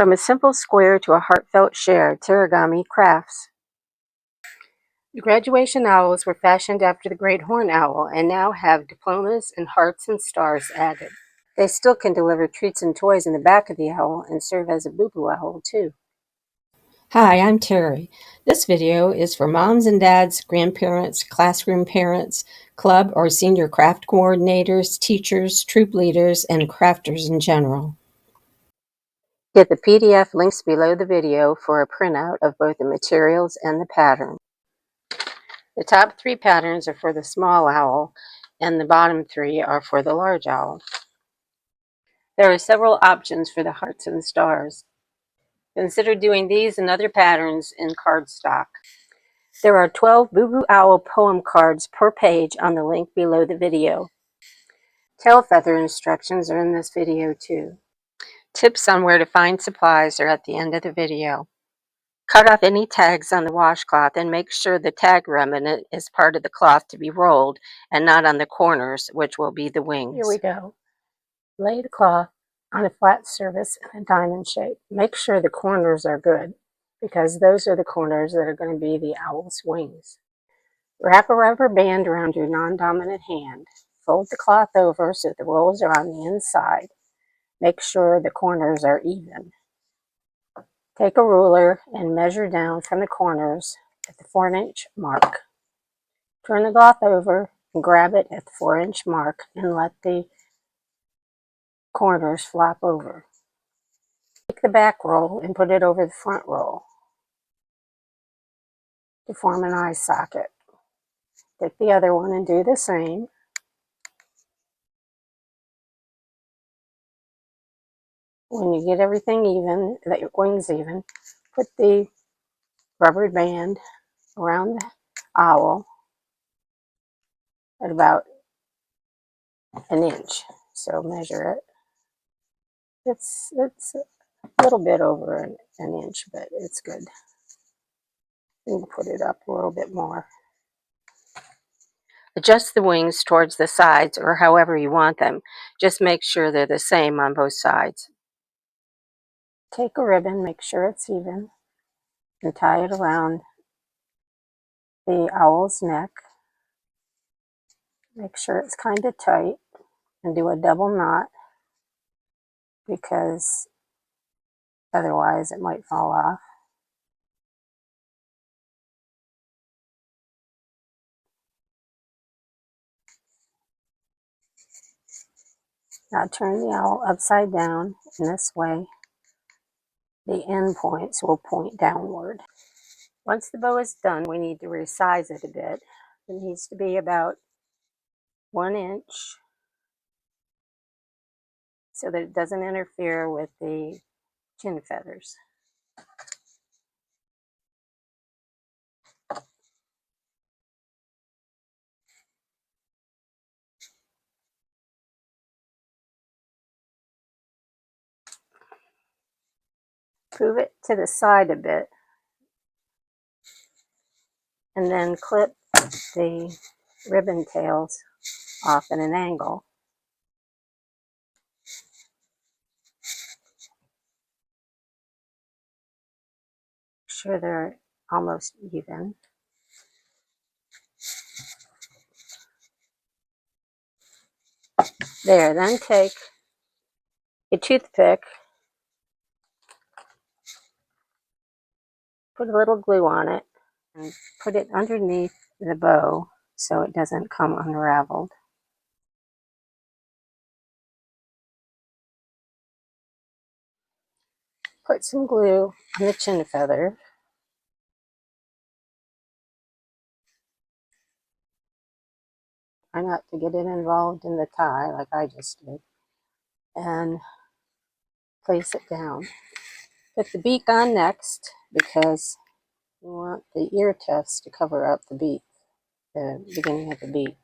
From a simple square to a heartfelt share, TerryGami crafts. The graduation owls were fashioned after the great horned owl and now have diplomas and hearts and stars added. They still can deliver treats and toys in the back of the owl and serve as a boo-boo owl too. Hi, I'm Terry. This video is for moms and dads, grandparents, classroom parents, club or senior craft coordinators, teachers, troop leaders, and crafters in general. Get the PDF links below the video for a printout of both the materials and the pattern. The top 3 patterns are for the small owl, and the bottom 3 are for the large owl. There are several options for the hearts and stars. Consider doing these and other patterns in cardstock. There are 12 Boo Boo Owl poem cards per page on the link below the video. Tail feather instructions are in this video too. Tips on where to find supplies are at the end of the video. Cut off any tags on the washcloth and make sure the tag remnant is part of the cloth to be rolled and not on the corners, which will be the wings. Here we go. Lay the cloth on a flat surface in a diamond shape. Make sure the corners are good, because those are the corners that are going to be the owl's wings. Wrap a rubber band around your non-dominant hand. Fold the cloth over so the rolls are on the inside. Make sure the corners are even. Take a ruler and measure down from the corners at the 4-inch mark. Turn the cloth over and grab it at the 4-inch mark and let the corners flop over. Take the back roll and put it over the front roll to form an eye socket. Take the other one and do the same. When you get everything even, that your wings even, put the rubber band around the owl at about 1 inch. So measure it. It's a little bit over an inch, but it's good. You can put it up a little bit more. Adjust the wings towards the sides or however you want them. Just make sure they're the same on both sides. Take a ribbon, make sure it's even, and tie it around the owl's neck. Make sure it's kind of tight and do a double knot, because otherwise it might fall off. Now turn the owl upside down. In this way, the end points will point downward. Once the bow is done, we need to resize it a bit. It needs to be about 1 inch so that it doesn't interfere with the chin feathers. Move it to the side a bit and then clip the ribbon tails off at an angle. Make sure they're almost even. There, then take a toothpick, put a little glue on it, and put it underneath the bow so it doesn't come unraveled. Put some glue on the chin feather. Try not to get it involved in the tie like I just did. And place it down. Put the beak on next, because you want the ear tufts to cover up the beak, the beginning of the beak.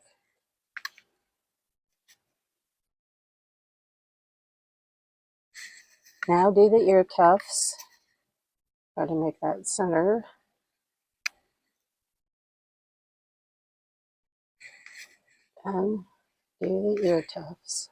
Now do the ear tufts. Try to make that center. And do the ear tufts.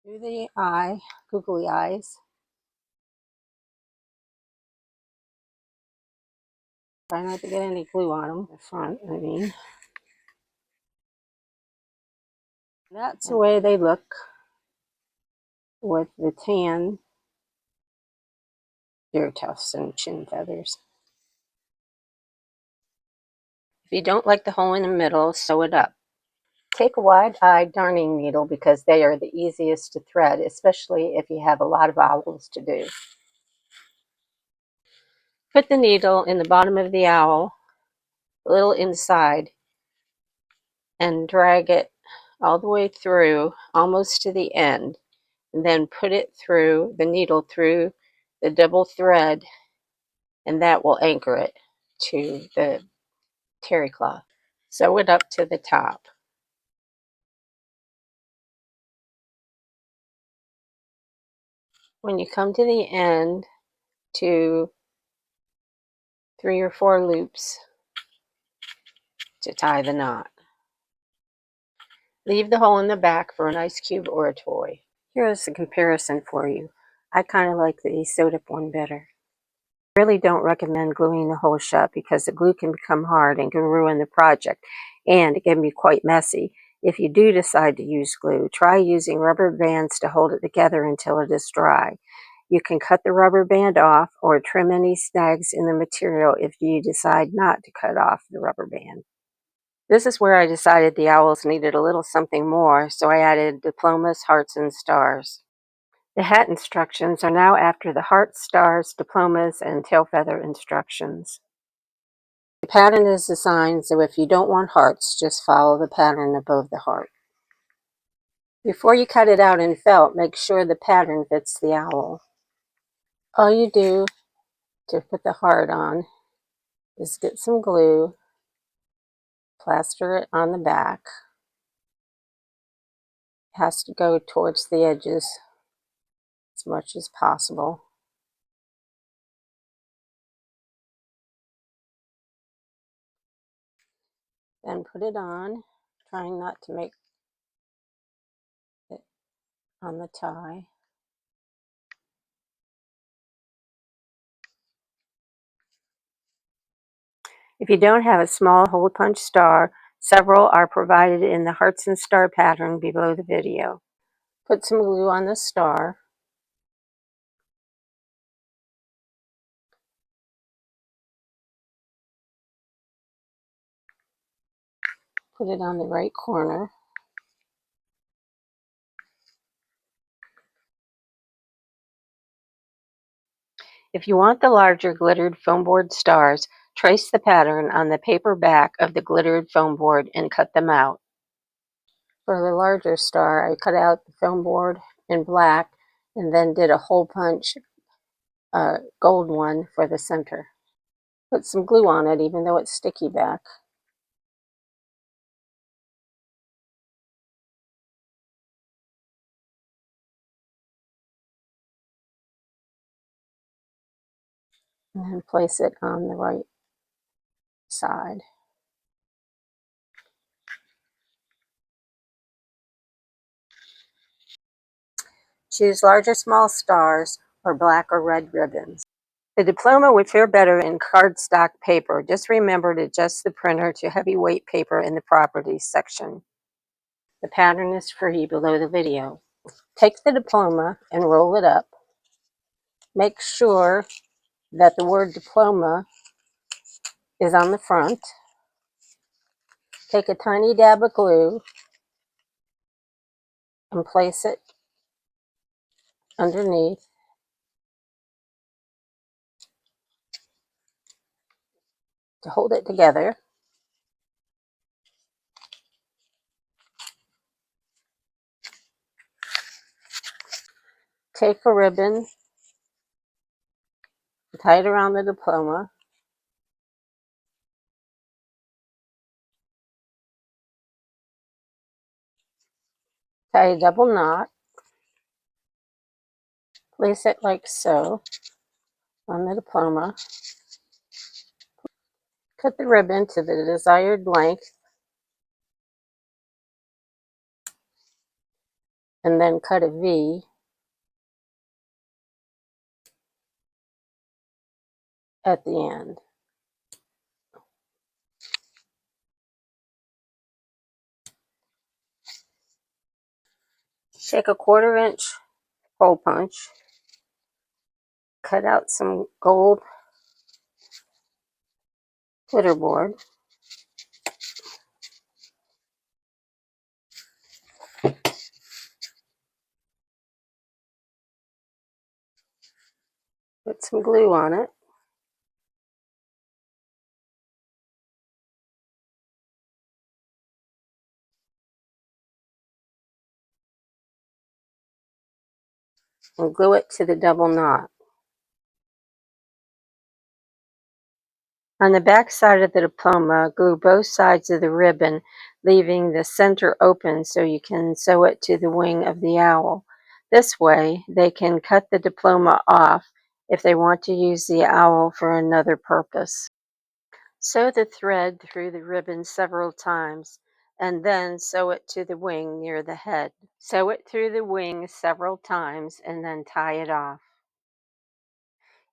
Do the eye, googly eyes. Try not to get any glue on them, the front, I mean. That's the way they look with the tan ear tufts and chin feathers. If you don't like the hole in the middle, sew it up. Take a wide-eyed darning needle because they are the easiest to thread, especially if you have a lot of owls to do. Put the needle in the bottom of the owl, a little inside, and drag it all the way through, almost to the end, and then put it through the needle through the double thread, and that will anchor it to the terry cloth. Sew it up to the top. When you come to the end, to 3 or 4 loops to tie the knot. Leave the hole in the back for an ice cube or a toy. Here's a comparison for you. I kind of like the sewed up one better. I really don't recommend gluing the hole shut because the glue can become hard and can ruin the project, and it can be quite messy. If you do decide to use glue, try using rubber bands to hold it together until it is dry. You can cut the rubber band off or trim any snags in the material if you decide not to cut off the rubber band. This is where I decided the owls needed a little something more, so I added diplomas, hearts, and stars. The hat instructions are now after the hearts, stars, diplomas, and tail feather instructions. The pattern is designed so if you don't want hearts, just follow the pattern above the heart. Before you cut it out in felt, make sure the pattern fits the owl. All you do to put the heart on is get some glue, plaster it on the back. It has to go towards the edges as much as possible. Then put it on, trying not to make it on the tie. If you don't have a small hole punch star, several are provided in the hearts and star pattern below the video. Put some glue on the star. Put it on the right corner. If you want the larger glittered foam board stars, trace the pattern on the paper back of the glittered foam board and cut them out. For the larger star, I cut out the foam board in black and then did a hole punch gold one for the center. Put some glue on it even though it's sticky back. And then place it on the right side. Choose large or small stars or black or red ribbons. The diploma would fare better in cardstock paper. Just remember to adjust the printer to heavyweight paper in the properties section. The pattern is free below the video. Take the diploma and roll it up. Make sure that the word diploma is on the front. Take a tiny dab of glue and place it underneath. To hold it together. Take a ribbon, tie it around the diploma. Tie a double knot. Place it like so on the diploma. Cut the ribbon to the desired length. and then cut a V at the end. Take a 1/4 inch hole punch, cut out some gold glitter board, put some glue on it, and glue it to the double knot. On the back side of the diploma, glue both sides of the ribbon, leaving the center open so you can sew it to the wing of the owl. This way, they can cut the diploma off if they want to use the owl for another purpose. Sew the thread through the ribbon several times, and then sew it to the wing near the head. Sew it through the wing several times, and then tie it off.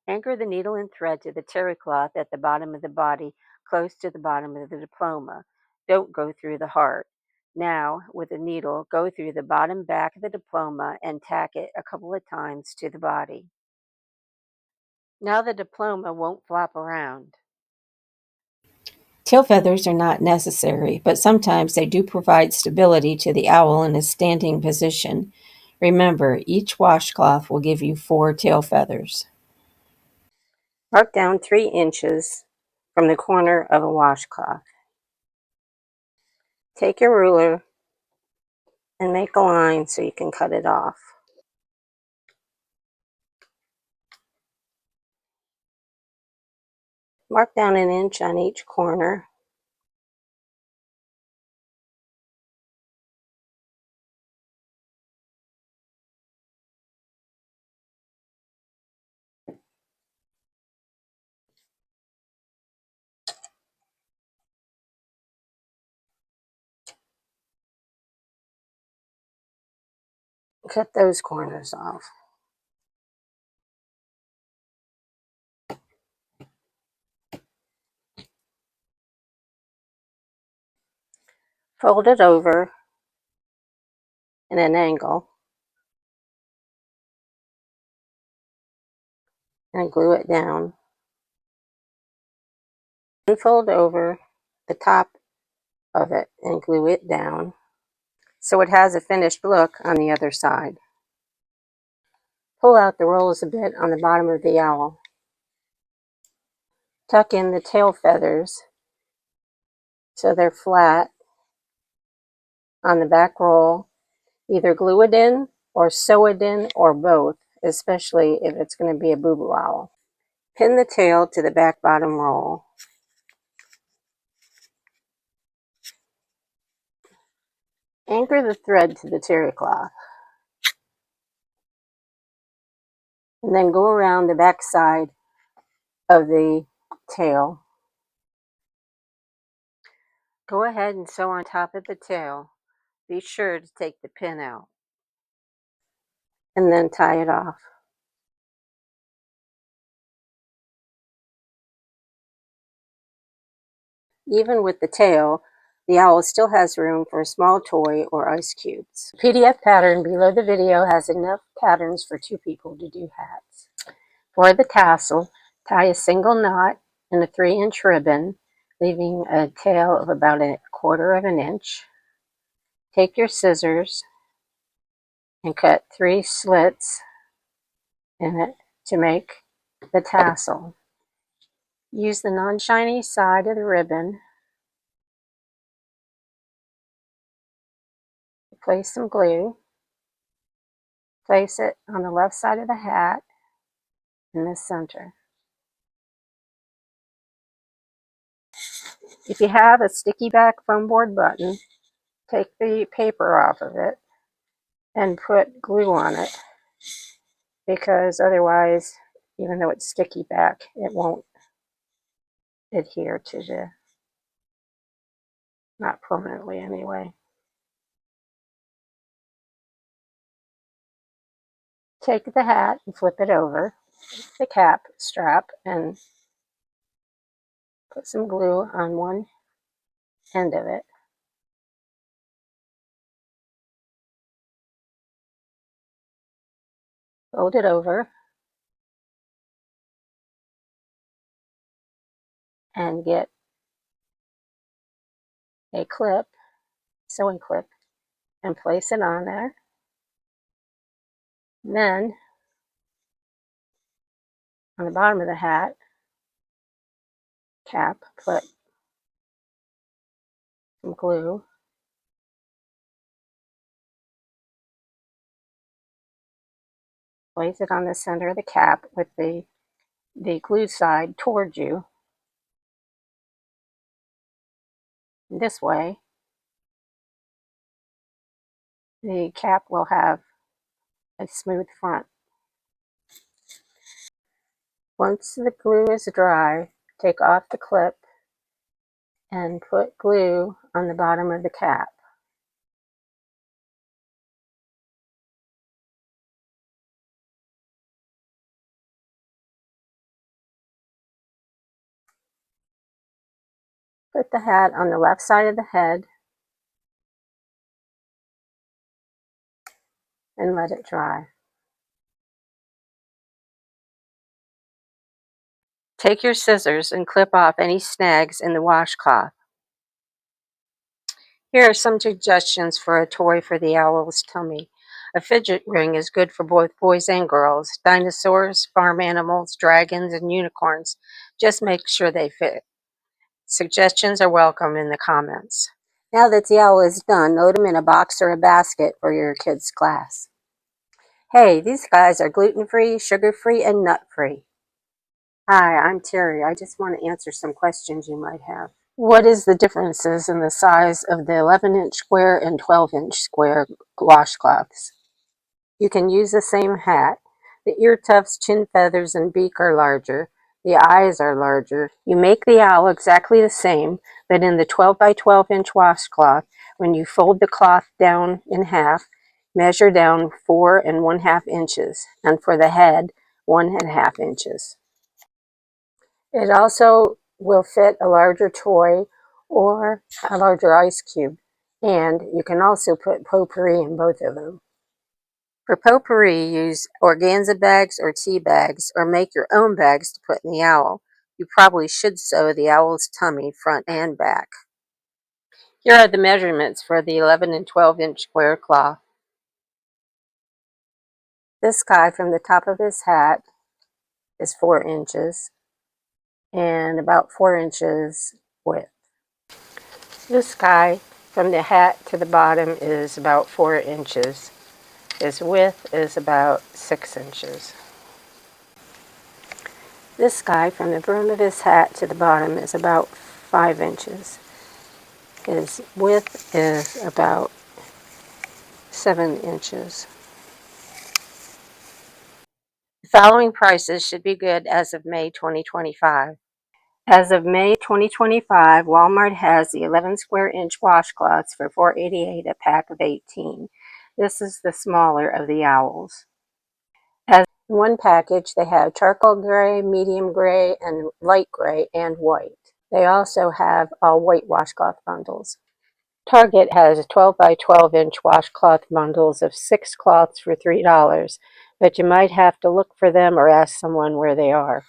Anchor the needle and thread to the terry cloth at the bottom of the body, close to the bottom of the diploma. Don't go through the heart. Now, with a needle, go through the bottom back of the diploma and tack it a couple of times to the body. Now the diploma won't flop around. Tail feathers are not necessary, but sometimes they do provide stability to the owl in a standing position. Remember, each washcloth will give you 4 tail feathers. Mark down 3 inches from the corner of a washcloth. Take your ruler and make a line so you can cut it off. Mark down 1 inch on each corner. Cut those corners off. Fold it over in an angle and glue it down. And fold over the top of it and glue it down so it has a finished look on the other side. Pull out the rolls a bit on the bottom of the owl. Tuck in the tail feathers so they're flat on the back roll. Either glue it in or sew it in or both, especially if it's going to be a boo-boo owl. Pin the tail to the back bottom roll. Anchor the thread to the terry cloth. And then go around the back side of the tail. Go ahead and sew on top of the tail. Be sure to take the pin out. And then tie it off. Even with the tail, the owl still has room for a small toy or ice cubes. The PDF pattern below the video has enough patterns for 2 people to do hats. For the tassel, tie a single knot in a 3-inch ribbon, leaving a tail of about 1/4 inch. Take your scissors and cut 3 slits in it to make the tassel. Use the non-shiny side of the ribbon. Place some glue. Place it on the left side of the hat in the center. If you have a sticky back foam board button, take the paper off of it and put glue on it, because otherwise, even though it's sticky back, it won't adhere to the, not permanently anyway. Take the hat and flip it over the cap strap and put some glue on one end of it. Fold it over and get a clip, sewing clip, and place it on there. Then on the bottom of the hat cap, put some glue. Place it on the center of the cap with the glued side towards you. This way, the cap will have a smooth front. Once the glue is dry, take off the clip and put glue on the bottom of the cap. Put the hat on the left side of the head and let it dry. Take your scissors and clip off any snags in the washcloth. Here are some suggestions for a toy for the owl's tummy. A fidget ring is good for both boys and girls. Dinosaurs, farm animals, dragons, and unicorns. Just make sure they fit. Suggestions are welcome in the comments. Now that the owl is done, load them in a box or a basket for your kids' class. Hey, these guys are gluten-free, sugar-free, and nut-free. Hi, I'm Terry. I just want to answer some questions you might have. What is the differences in the size of the 11-inch square and 12-inch square washcloths? You can use the same hat. The ear tufts, chin feathers, and beak are larger. The eyes are larger. You make the owl exactly the same, but in the 12 by 12-inch washcloth, when you fold the cloth down in half, measure down 4 1/2 inches, and for the head, 1 1/2 inches. It also will fit a larger toy or a larger ice cube, and you can also put potpourri in both of them. For potpourri, use organza bags or tea bags, or make your own bags to put in the owl. You probably should sew the owl's tummy front and back. Here are the measurements for the 11 and 12-inch square cloth. This guy from the top of his hat is 4 inches and about 4 inches width. This guy from the hat to the bottom is about 4 inches. His width is about 6 inches. This guy from the brim of his hat to the bottom is about 5 inches. His width is about 7 inches. The following prices should be good as of May 2025. As of May 2025, Walmart has the 11 square inch washcloths for $4.88 a pack of 18. This is the smaller of the owls. As in one package, they have charcoal gray, medium gray, and light gray, and white. They also have all white washcloth bundles. Target has 12 by 12 inch washcloth bundles of 6 cloths for $3, but you might have to look for them or ask someone where they are.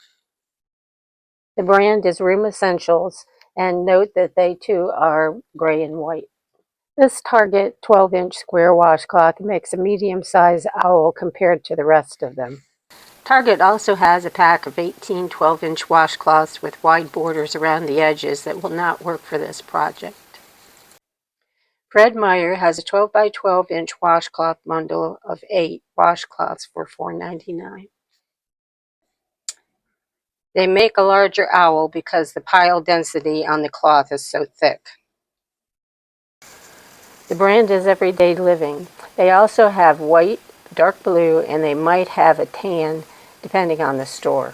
The brand is Room Essentials, and note that they too are gray and white. This Target 12-inch square washcloth makes a medium-sized owl compared to the rest of them. Target also has a pack of 18 12-inch washcloths with wide borders around the edges that will not work for this project. Fred Meyer has a 12 by 12-inch washcloth bundle of 8 washcloths for $4.99. They make a larger owl because the pile density on the cloth is so thick. The brand is Everyday Living. They also have white, dark blue, and they might have a tan depending on the store.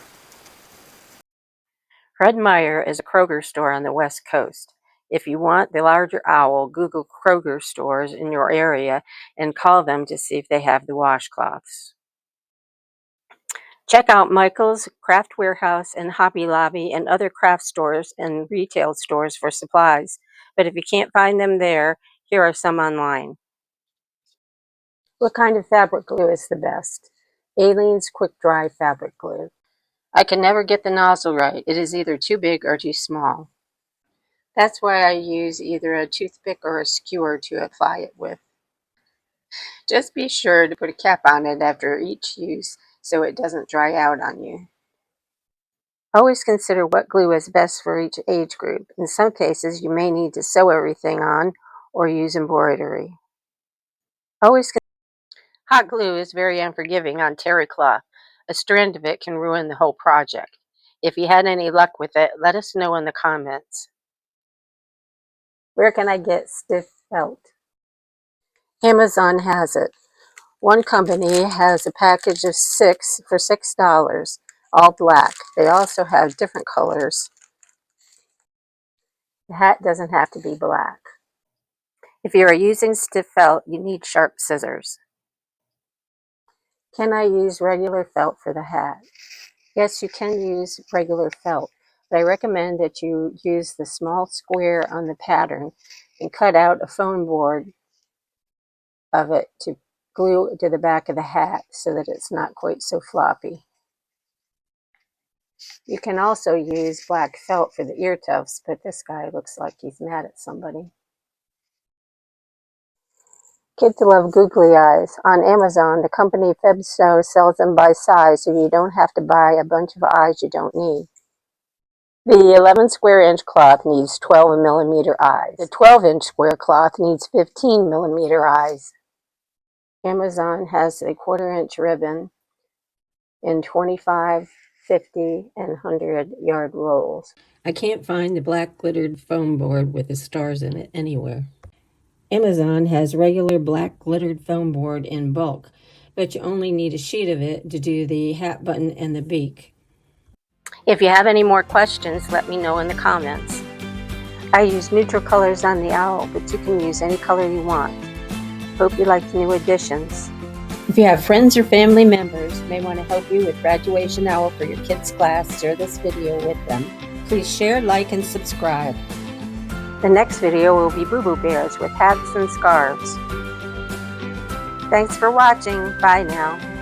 Fred Meyer is a Kroger store on the West Coast. If you want the larger owl, Google Kroger stores in your area and call them to see if they have the washcloths. Check out Michael's Craft Warehouse and Hobby Lobby and other craft stores and retail stores for supplies. But if you can't find them there, here are some online. What kind of fabric glue is the best? Aleene's Quick Dry Fabric Glue. I can never get the nozzle right. It is either too big or too small. That's why I use either a toothpick or a skewer to apply it with. Just be sure to put a cap on it after each use so it doesn't dry out on you. Always consider what glue is best for each age group. In some cases, you may need to sew everything on or use embroidery. Hot glue is very unforgiving on terry cloth. A strand of it can ruin the whole project. If you had any luck with it, let us know in the comments. Where can I get stiff felt? Amazon has it. One company has a package of 6 for $6, all black. They also have different colors. The hat doesn't have to be black. If you are using stiff felt, you need sharp scissors. Can I use regular felt for the hat? Yes, you can use regular felt, but I recommend that you use the small square on the pattern and cut out a foam board of it to glue to the back of the hat so that it's not quite so floppy. You can also use black felt for the ear tufts, but this guy looks like he's mad at somebody. Kids love googly eyes. On Amazon, the company Febso sells them by size, so you don't have to buy a bunch of eyes you don't need. The 11 square inch cloth needs 12 millimeter eyes. The 12-inch square cloth needs 15 millimeter eyes. Amazon has a 1/4-inch ribbon in 25, 50, and 100-yard rolls. I can't find the black glittered foam board with the stars in it anywhere. Amazon has regular black glittered foam board in bulk, but you only need a sheet of it to do the hat button and the beak. If you have any more questions, let me know in the comments. I use neutral colors on the owl, but you can use any color you want. Hope you like the new additions. If you have friends or family members who may want to help you with graduation owl for your kids' class, share this video with them. Please share, like, and subscribe. The next video will be Boo Boo Bears with hats and scarves. Thanks for watching. Bye now.